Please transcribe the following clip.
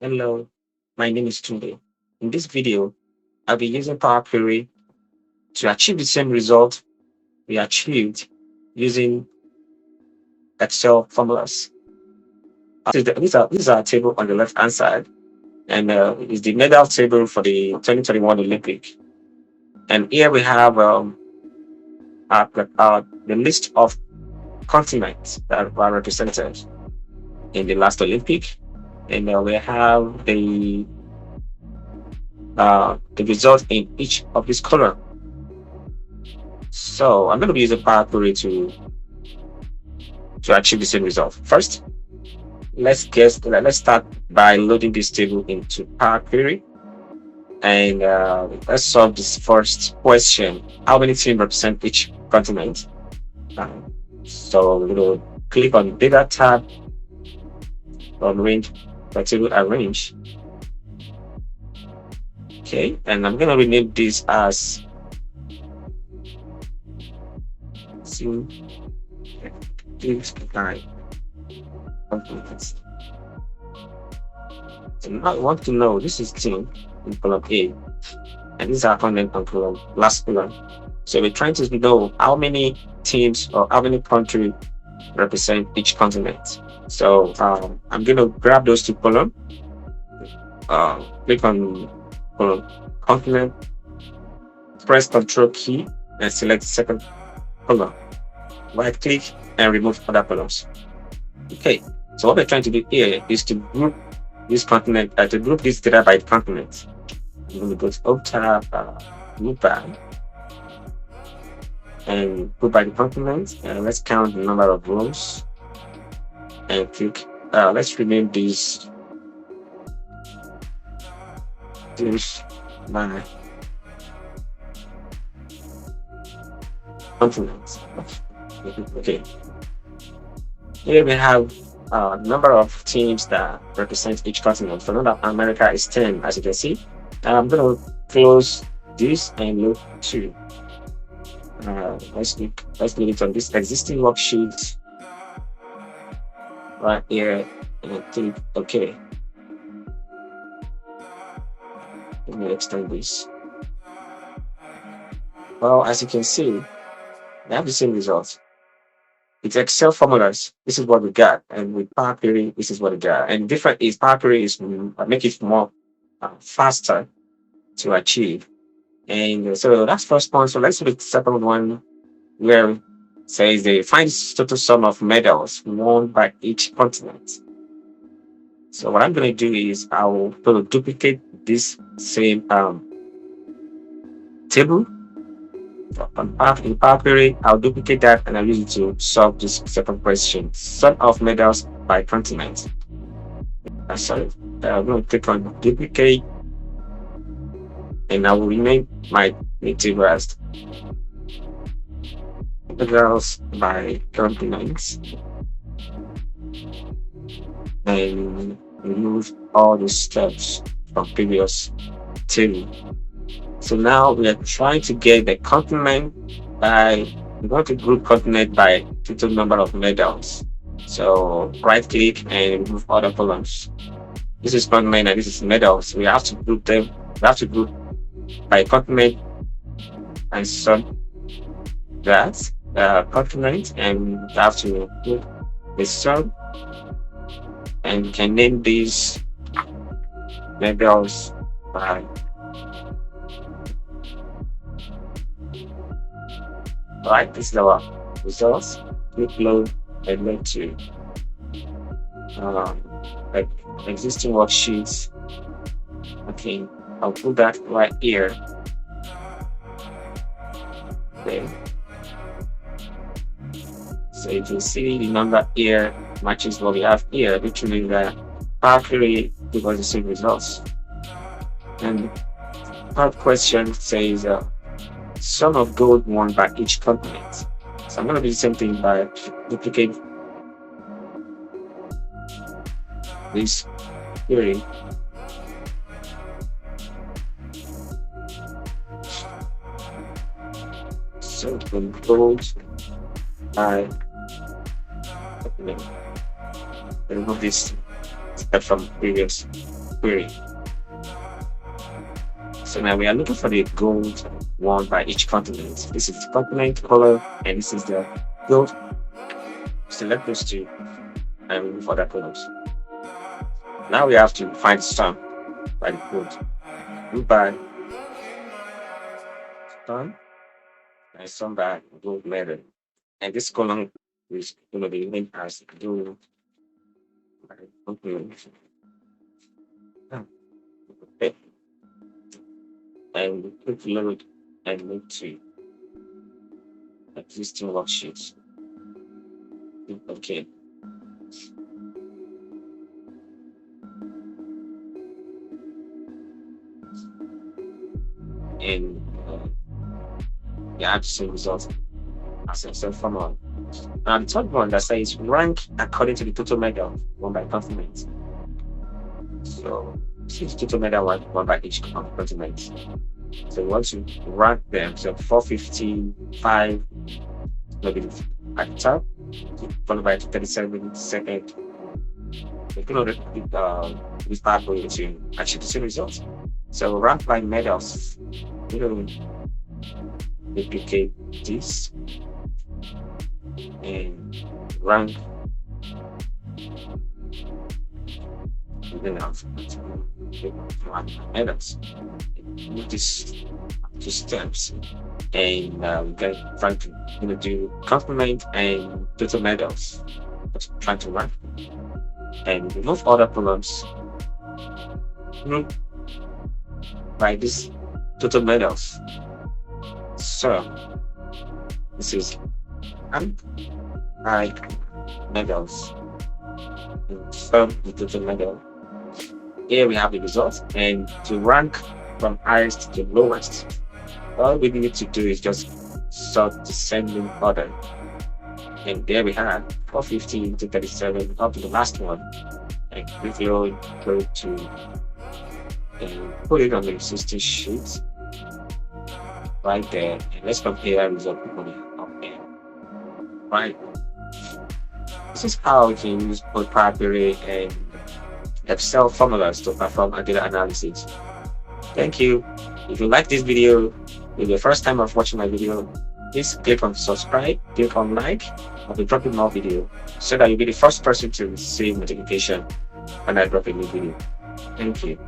Hello, my name is Tunde. In this video, I'll be using Power Query to achieve the same result we achieved using Excel formulas. These are a table on the left hand side, and is the medal table for the 2021 Olympic. And here we have the list of continents that were represented in the last Olympic, and we have the result in each of these columns. So I'm going to be using Power Query to achieve the same result. First, let's start by loading this table into Power Query, and let's solve this first question. How many teams represent each continent? So we're going to click on Data tab on Range by Table Arrange. Okay, and I'm going to rename this as team by continents. So now I want to know this is team in column A, and this is our content on column last column. So we're trying to know how many teams or how many countries represent each continent. So I'm going to grab those two columns, click on column continent, press Control key, and select second column. Right click and remove other columns. Okay, so what we're trying to do here is to group this continent, to group this data by continent. I'm going to go to Alt tab, Group by, and group by the continent. And let's count the number of rows and click. Let's rename this by continent. Okay. Here we have number of teams that represent each continent. For North America is 10, as you can see. I'm going to close this and look to let's leave it on this existing worksheet right here and click OK. Let me extend this. Well, as you can see, we have the same results. It's Excel formulas. This is what we got, and with Power Query, this is what we got. And different is Power Query is make it more faster to achieve. And so that's first point. So let's look at the second one, where it says they find total sum of medals won by each continent. So what I'm going to do is I will duplicate this same table. In Power Query, I'll duplicate that and I'll use it to solve this second question. Sum of medals by continent. Sorry, I'm going to click on duplicate, and I will rename my table as medals by continents, and remove all the steps from previous table. So now we are trying to get the continent by, we want to group continent by total number of medals. So right click and remove other columns. This is continent and this is medals. We have to group them. We have to group by continent and sub that continent, and we have to group the sub, and we can name these medals by right. This is our results. Click load and load to like existing worksheets. Okay, I'll put that right here. Okay. So you can see the number here matches what we have here, which means that Power Query gives us the same results. And third question says sum of gold won by each continent. So I'm going to do the same thing by duplicate this query. So from gold by continent. Remove this step from previous. query. So now we are looking for the gold one by each continent. This is the continent color, and this is the gold. Select those two and remove other colors. Now we have to find sum by the code. Group by sum and sum by gold medal. And this column is going to be named as gold by continent. Okay. And we click load and move to existing worksheets. Okay. And you have the same result as a self formula. Now the third one that says rank according to the total medal won by continent. So this is total medal one by each continent. So we want to rank them. So 455 maybe at the top, followed by 37 second. You can this pathway to achieve the same results. So rank by medals. You know, duplicate this and rank. And then I'll medals. With these two steps, and we can try to do complement and total medals. Trying to rank and remove other columns. Group by this total medals. So this is by medals. From the total medal. Here we have the results, and to rank from highest to lowest, all we need to do is just sort descending order. And there we have 450 to 37 up to the last one. And if you go to and put it on the existing sheet right there, and let's compare result up there. Right. This is how we can use both Power Query and Excel formulas to perform a data analysis. Thank you. If you like this video, if it's the first time of watching my video, please click on subscribe, click on like, I'll be dropping more video so that you'll be the first person to receive notification when I drop a new video. Thank you.